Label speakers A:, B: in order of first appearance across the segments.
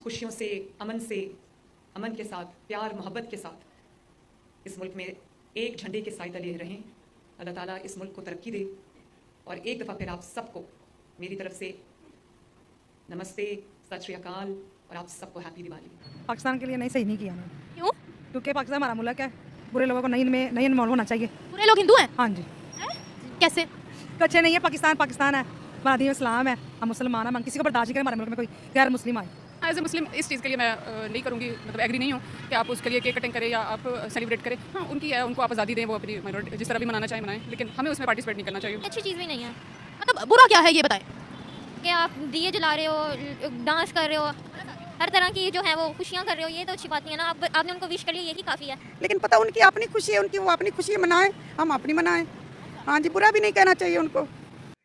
A: खुशियों से, अमन के साथ, प्यार मोहब्बत के साथ इस मुल्क में एक झंडे के साए तले रहें। अल्लाह ताला इस मुल्क को तरक्की दे। और एक दफ़ा फिर आप सबको मेरी तरफ से नमस्ते, सत श्री अकाल और आप सबको हैप्पी दिवाली।
B: पाकिस्तान के लिए नहीं, सही नहीं किया ना,
C: क्यों?
B: क्योंकि पाकिस्तान हमारा मुल्क है। बुरे लोगों को नहीं इन्वॉल्व होना चाहिए।
C: पूरे लोग हिंदू हैं?
B: हाँ जी।
C: कैसे?
B: कच्चे नहीं है। पाकिस्तान है, हमारा दीन इस्लाम है, हम मुसलमान हैं। हम किसी को बर्दाश्त नहीं करें हमारे मुल्क में कोई गैर मुस्लिम आए।
D: एज ए मुस्लिम इस चीज़ के लिए मैं नहीं करूँगी, मतलब एग्री नहीं हूँ कि आप उसके लिए केक कटिंग करें या आप सेलिब्रेट करें। हाँ, उनकी है, उनको आप आज़ादी दें, वो अपनी माइनॉरिटी जिस तरह भी मनाना चाहें मनाएं, लेकिन हमें उसमें पार्टिसिपेट नहीं करना चाहिए।
C: अच्छी चीज़ भी नहीं है। मतलब बुरा क्या है ये बताएं? कि आप दिए जला रहे हो, डांस कर रहे हो, हर तरह की जो है वो खुशियाँ कर रहे हो, ये तो अच्छी बात नहीं है ना। आपने उनको विश कर लिया, यही काफ़ी है।
E: लेकिन पता उनकी अपनी खुशी है, उनकी वो अपनी खुशी मनाएं, हम अपनी मनाएं। हाँ जी, बुरा भी नहीं कहना चाहिए उनको।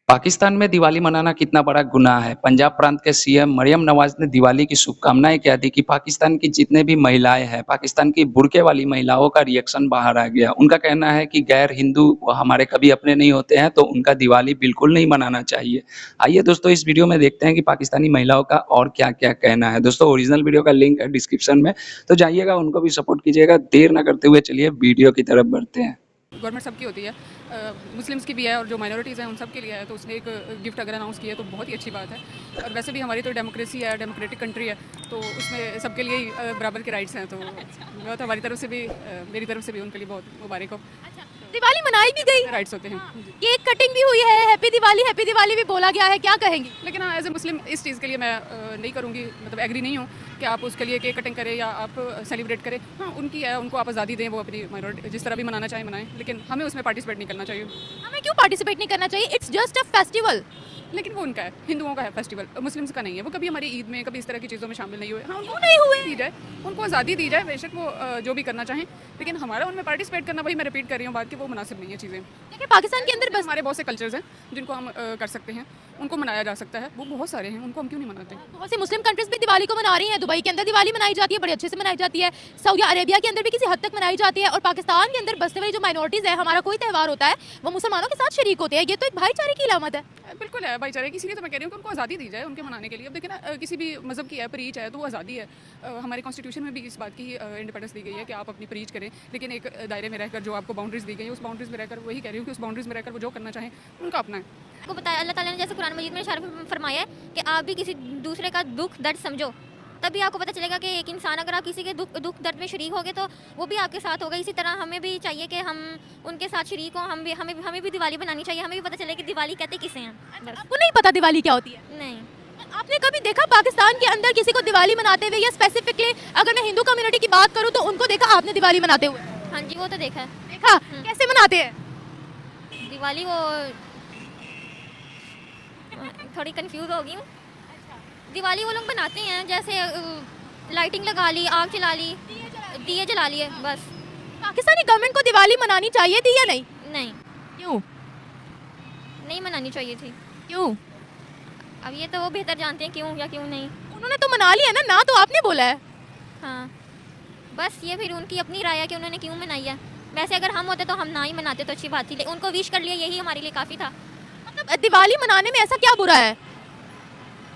F: पाकिस्तान में दिवाली मनाना कितना बड़ा गुनाह है। पंजाब प्रांत के सीएम मरियम नवाज ने दिवाली की शुभकामनाएं क्या दी कि पाकिस्तान की जितने भी महिलाएं हैं, पाकिस्तान की बुर्के वाली महिलाओं का रिएक्शन बाहर आ गया। उनका कहना है कि गैर हिंदू हमारे कभी अपने नहीं होते हैं, तो उनका दिवाली बिल्कुल नहीं मनाना चाहिए। आइए दोस्तों, इस वीडियो में देखते हैं कि पाकिस्तानी महिलाओं का और क्या क्या कहना है। दोस्तों, ओरिजिनल वीडियो का लिंक है डिस्क्रिप्शन में, तो जाइएगा, उनको भी सपोर्ट कीजिएगा। देर ना करते हुए चलिए वीडियो की तरफ बढ़ते हैं।
D: गवर्नमेंट सबकी होती है, मुस्लिम्स की भी है और जो माइनॉरिटीज़ हैं उन सब के लिए है, तो उसने एक गिफ्ट अगर अनाउंस किया है तो बहुत ही अच्छी बात है। और वैसे भी हमारी तो डेमोक्रेसी है, डेमोक्रेटिक कंट्री है, तो उसमें सबके लिए ही बराबर के राइट्स हैं। तो बहुत हमारी तरफ से भी, मेरी तरफ से भी उनके लिए बहुत मुबारक हो।
C: दिवाली मनाई भी गई,
D: राइट्स होते हैं।
C: केक कटिंग भी हुई है, हैप्पी दिवाली भी बोला गया है, क्या कहेंगे?
D: लेकिन हाँ, एज ए मुस्लिम इस चीज़ के लिए मैं नहीं करूँगी, मतलब एग्री नहीं हूँ कि आप उसके लिए केक कटिंग करें या आप सेलिब्रेट करें। हाँ, उनकी है, उनको आप आज़ादी दें, वो अपनी माइनॉरिटी जिस तरह भी मनाना चाहें मनाएं, लेकिन हमें उसमें पार्टिसिपेट नहीं करना चाहिए।
C: हमें क्यों पार्टिसिपेट नहीं करना चाहिए? It's just a festival.
D: लेकिन वो उनका है, हिंदुओं का है फेस्टिवल, मुस्लिम्स का नहीं है। वो कभी हमारी ईद में कभी इस तरह की चीज़ों में शामिल नहीं हुए। हाँ, उनको नहीं हुए दी जाए, उनको आज़ादी दी जाए, बेशक वो जो भी करना चाहें, लेकिन हमारा उनमें पार्टिसिपेट करना, वही मैं रिपीट कर रही हूँ बात, कि वो मुनासिब नहीं है चीज़ें।
C: देखिए, पाकिस्तान के अंदर बस
D: हमारे बहुत से कल्चर्स हैं जिनको हम कर सकते हैं, उनको मनाया जा सकता है, वो बहुत सारे हैं, उनको हम क्यों नहीं मनाते?
C: बहुत सी मुस्लिम कंट्रीज भी दिवाली को मना रही हैं। दुबई के अंदर दिवाली मनाई जाती है, बड़े अच्छे से मनाई जाती है। सऊदी अरेबिया के अंदर भी किसी हद तक मनाई जाती है। और पाकिस्तान के अंदर बसते हुए जो माइनॉरिटीज़ है, हमारा कोई त्यौहार होता है वो मुसलमानों के साथ शरीक होते हैं। ये तो एक भाईचारे की अलामत है।
D: बिल्कुल है भाईचारे की, इसीलिए तो मैं कह रही हूँ कि उनको आज़ादी दी जाए उनके मनाने के लिए। अब देखिए ना, किसी भी मज़हब की है, प्रीच है, तो वो आज़ादी है। हमारे कॉन्स्टिट्यूशन में भी इस बात की इंडिपेंडेंस दी गई है कि आप अपनी प्रीच करें, लेकिन एक दायरे में रहकर, जो आपको बाउंड्रीज दी गई है उस बाउंड्रीज में रहकर, वही कह रही हूँ कि उस बाउंड्रीज में रहकर वो जो करना चाहें उनका अपना है।
C: आपको बताया अल्लाह ताला ने, जैसे कुरान मजीद में इशारा फरमाया है कि आप भी किसी दूसरे का दुख दर्द समझो, तभी आपको पता चलेगा कि एक इंसान अगर आप किसी के दुख दर्द में शरीक होगे तो वो भी आपके साथ होगा। इसी तरह हमें भी चाहिए कि हम उनके साथ शरीक हों। हमें भी दिवाली बनानी चाहिए। हमें भी पता चले कि दिवाली कहते किसे हैं।
G: आपको नहीं पता दिवाली क्या होती है?
C: नहीं।
G: आपने कभी देखा पाकिस्तान के अंदर किसी को दिवाली मनाते हुए, या स्पेसिफिकली अगर मैं हिंदू कम्युनिटी की बात करूं तो उनको देखा आपने दिवाली मनाते हुए?
C: हाँ जी, वो तो देखा है।
G: देखा कैसे मनाते हैं
C: दिवाली? वो थोड़ी कंफ्यूज हो गई हूँ। दिवाली वो लोग बनाते हैं जैसे लाइटिंग लगा ली, आग जला ली, दिए जला लिए, बस।
G: पाकिस्तानी गवर्नमेंट को दिवाली मनानी चाहिए थी या नहीं?
C: नहीं,
G: क्यों?
C: नहीं मनानी चाहिए थी।
G: क्यों?
C: अब ये तो वो बेहतर जानते हैं क्यों या क्यों नहीं।
G: उन्होंने तो मना लिया ना तो आपने बोला है।
C: हाँ, बस ये फिर उनकी अपनी राय है कि उन्होंने क्यों मनाई है। वैसे अगर हम होते तो हम ना ही मनाते तो अच्छी बात थी, लेकिन उनको विश कर लिया, यही हमारे लिए काफ़ी था।
G: मतलब दिवाली मनाने में ऐसा क्या बुरा है?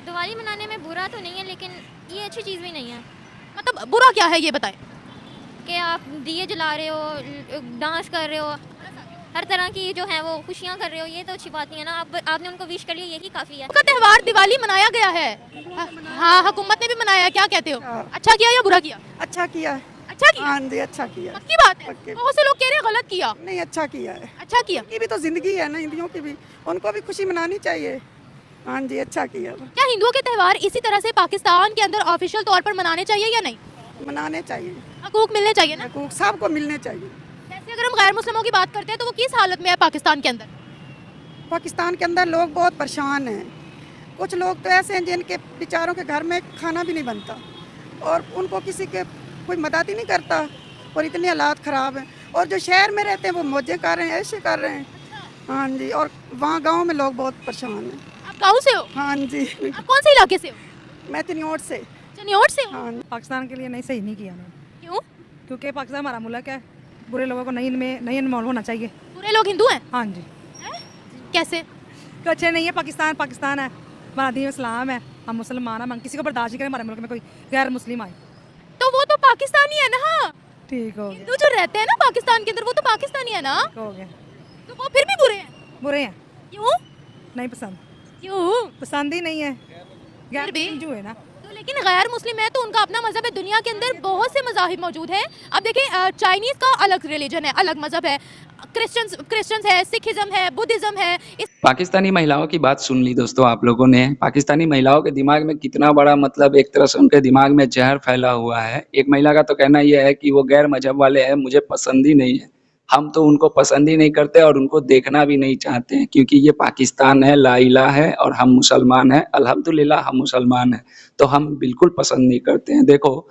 C: दिवाली मनाने में बुरा तो नहीं है, लेकिन ये अच्छी चीज़ भी नहीं है।
G: मतलब बुरा क्या है ये बताएं?
C: कि आप दिए जला रहे हो, डांस कर रहे हो, हर तरह की जो है वो खुशियाँ कर रहे हो, ये तो अच्छी बात नहीं है ना। आपने उनको विश कर लिया, यही काफ़ी है।
G: का त्यौहार दिवाली मनाया गया है। हाँ, हुकूमत ने भी मनाया, क्या कहते हो? अच्छा किया या बुरा किया?
E: अच्छा किया है।
G: अच्छा किया?
E: हाँ जी, अच्छा किया।
G: पक्की बात है?
E: पक्की।
G: बहुत से लोग कह रहे हैं गलत किया।
E: नहीं, अच्छा किया है।
G: अच्छा किया।
E: उनकी भी तो जिंदगी है ना, हिंदियों की भी, उनको भी खुशी मनानी चाहिए। हाँ जी, अच्छा किया।
G: क्या हिंदुओं के त्यौहार इसी तरह से पाकिस्तान के अंदर ऑफिशियल तौर पर मनाने चाहिए या नहीं?
E: मनाने चाहिए,
G: हकूक मिलने चाहिए ना?
E: हकूक सबको मिलने चाहिए।
G: जैसे अगर हम गैर मुस्लिमों की बात करते हैं तो वो किस हालत में है पाकिस्तान के अंदर?
E: पाकिस्तान के अंदर लोग बहुत परेशान हैं। कुछ लोग तो ऐसे हैं जिनके बेचारों के घर में खाना भी नहीं बनता और उनको किसी के कोई मदद ही नहीं करता, और इतने हालात ख़राब हैं। और जो शहर में रहते हैं वो मौजें कर रहे हैं, ऐसे कर रहे हैं। हाँ जी, और वहाँ गांव में लोग बहुत परेशान हैं।
G: आप गाँव से हो?
E: हाँ जी,
G: आप कौन से इलाके से हो?
E: मैं तिनियोट से।
G: चनियोट से हो?
E: हाँ,
B: पाकिस्तान के लिए नहीं, सही नहीं किया ना,
G: क्यों?
B: क्योंकि पाकिस्तान हमारा मुल्क है। बुरे लोगों को नहीं इन्वॉल्व होना चाहिए।
G: पूरे लोग हिंदू हैं?
B: हाँ जी।
G: कैसे?
B: कच्चे नहीं है। पाकिस्तान है, हमारा दीन इस्लाम है, हम मुसलमान हैं, हम किसी को बर्दाश्त नहीं करें हमारे मुल्क में कोई गैर मुस्लिम आए।
G: तो वो तो पाकिस्तानी है ना,
B: ठीक हो गया,
G: हिंदू जो रहते हैं ना पाकिस्तान के अंदर वो तो पाकिस्तानी है ना,
B: हो गया।
G: तो वो फिर भी बुरे हैं।
B: बुरे हैं,
G: क्यों?
B: नहीं पसंद,
G: क्यों?
B: पसंद ही नहीं है, गैर
G: फिर भी?
B: मुस्लिम जो है ना।
G: तो लेकिन गैर मुस्लिम है तो उनका अपना मजहब है। दुनिया के अंदर बहुत से मज़ाहिब मौजूद हैं। अब देखिए चाइनीज़ का अलग रिलीजन है, अलग मजहब है, क्रिश्चियंस है, सिखिज्म है, बुद्धिज़्म है। इस
F: पाकिस्तानी महिलाओं की बात सुन ली दोस्तों आप लोगों ने। पाकिस्तानी महिलाओं के दिमाग में कितना बड़ा मतलब एक तरह से उनके दिमाग में ज़हर फैला हुआ है। एक महिला का तो कहना ये है कि वो गैर मज़हब वाले हैं, मुझे पसंद ही नहीं है। हम तो उनको पसंद ही नहीं करते और उनको देखना भी नहीं चाहते हैं क्योंकि ये पाकिस्तान है, ला इलाहा है और हम मुसलमान हैं। अल्हम्दुलिल्लाह हम मुसलमान हैं, तो हम बिल्कुल पसंद नहीं करते हैं। देखो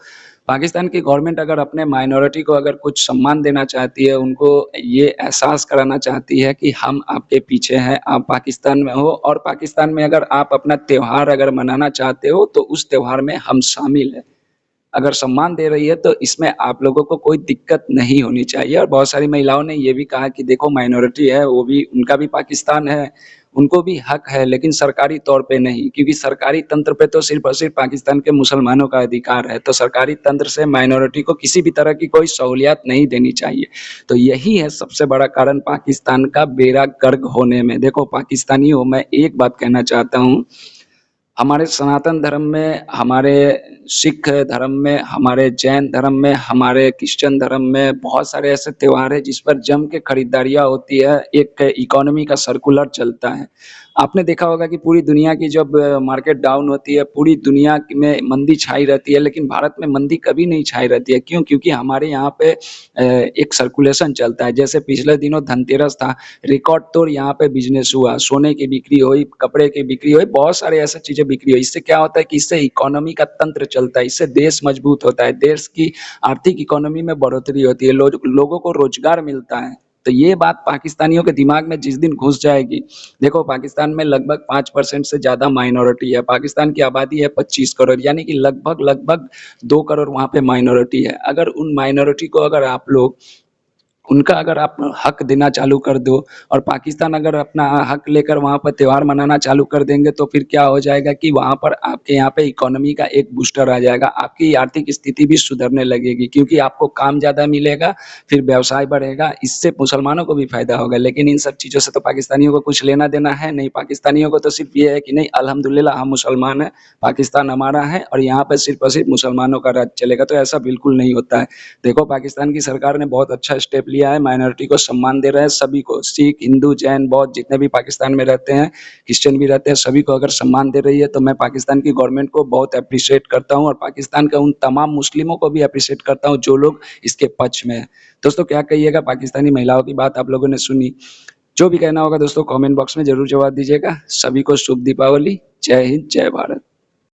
F: पाकिस्तान की गवर्नमेंट अगर अपने माइनॉरिटी को अगर कुछ सम्मान देना चाहती है, उनको ये एहसास कराना चाहती है कि हम आपके पीछे हैं, आप पाकिस्तान में हो और पाकिस्तान में अगर आप अपना त्योहार अगर मनाना चाहते हो तो उस त्योहार में हम शामिल हैं। अगर सम्मान दे रही है तो इसमें आप लोगों को कोई दिक्कत नहीं होनी चाहिए। और बहुत सारी महिलाओं ने ये भी कहा कि देखो माइनॉरिटी है, वो भी उनका भी पाकिस्तान है, उनको भी हक है लेकिन सरकारी तौर पे नहीं, क्योंकि सरकारी तंत्र पे तो सिर्फ़ और सिर्फ़ पाकिस्तान के मुसलमानों का अधिकार है, तो सरकारी तंत्र से माइनॉरिटी को किसी भी तरह की कोई सहूलियत नहीं देनी चाहिए। तो यही है सबसे बड़ा कारण पाकिस्तान का बेड़ा गर्क होने में। देखो पाकिस्तानियों, मैं एक बात कहना चाहता हूँ, हमारे सनातन धर्म में, हमारे सिख धर्म में, हमारे जैन धर्म में, हमारे क्रिश्चियन धर्म में बहुत सारे ऐसे त्योहार हैं जिस पर जम के खरीदारियाँ होती है, एक इकोनॉमी का सर्कुलर चलता है। आपने देखा होगा कि पूरी दुनिया की जब मार्केट डाउन होती है, पूरी दुनिया में मंदी छाई रहती है, लेकिन भारत में मंदी कभी नहीं छाई रहती है। क्यों? क्योंकि हमारे यहाँ पे एक सर्कुलेशन चलता है। जैसे पिछले दिनों धनतेरस था, रिकॉर्ड तोड़ यहाँ पे बिज़नेस हुआ, सोने की बिक्री हुई, कपड़े की बिक्री हुई, बहुत सारे ऐसे चीज़ें बिक्री हुई। इससे क्या होता है कि इससे इकोनॉमी का तंत्र चलता है, इससे देश मजबूत होता है, देश की आर्थिक इकोनॉमी में बढ़ोतरी होती है, लोगों को रोज़गार मिलता है। तो ये बात पाकिस्तानियों के दिमाग में जिस दिन घुस जाएगी, देखो पाकिस्तान में लगभग 5% से ज़्यादा माइनॉरिटी है। पाकिस्तान की आबादी है 25 करोड़, यानी कि लगभग 2 करोड़ वहाँ पे माइनॉरिटी है। अगर उन माइनॉरिटी को अगर आप लोग उनका अगर आप हक देना चालू कर दो और पाकिस्तान अगर अपना हक लेकर वहाँ पर त्योहार मनाना चालू कर देंगे तो फिर क्या हो जाएगा कि वहाँ पर आपके यहाँ पे इकोनॉमी का एक बूस्टर आ जाएगा, आपकी आर्थिक स्थिति भी सुधरने लगेगी क्योंकि आपको काम ज़्यादा मिलेगा, फिर व्यवसाय बढ़ेगा, इससे मुसलमानों को भी फ़ायदा होगा। लेकिन इन सब चीज़ों से तो पाकिस्तानियों को कुछ लेना देना है नहीं। पाकिस्तानियों को तो सिर्फ ये है कि नहीं अल्हम्दुलिल्लाह हम मुसलमान हैं, पाकिस्तान हमारा है और यहाँ पर सिर्फ और सिर्फ मुसलमानों का राज चलेगा। तो ऐसा बिल्कुल नहीं होता है। देखो पाकिस्तान की सरकार ने बहुत अच्छा स्टेप लिया है, माइनॉरिटी को सम्मान दे रहे हैं, सभी को, सिख, हिंदू, जैन, बौद्ध जितने भी पाकिस्तान में रहते हैं, क्रिश्चियन भी रहते हैं, सभी को अगर सम्मान दे रही है तो मैं पाकिस्तान की गवर्नमेंट को बहुत एप्रिशिएट करता हूँ और पाकिस्तान के उन तमाम मुस्लिमों को भी एप्रिशिएट करता हूँ जो लोग इसके पक्ष में हैं। दोस्तों क्या कहिएगा, पाकिस्तानी महिलाओं की बात आप लोगों ने सुनी, जो भी कहना होगा दोस्तों कमेंट बॉक्स में ज़रूर जवाब दीजिएगा। सभी को शुभ दीपावली, जय हिंद, जय भारत।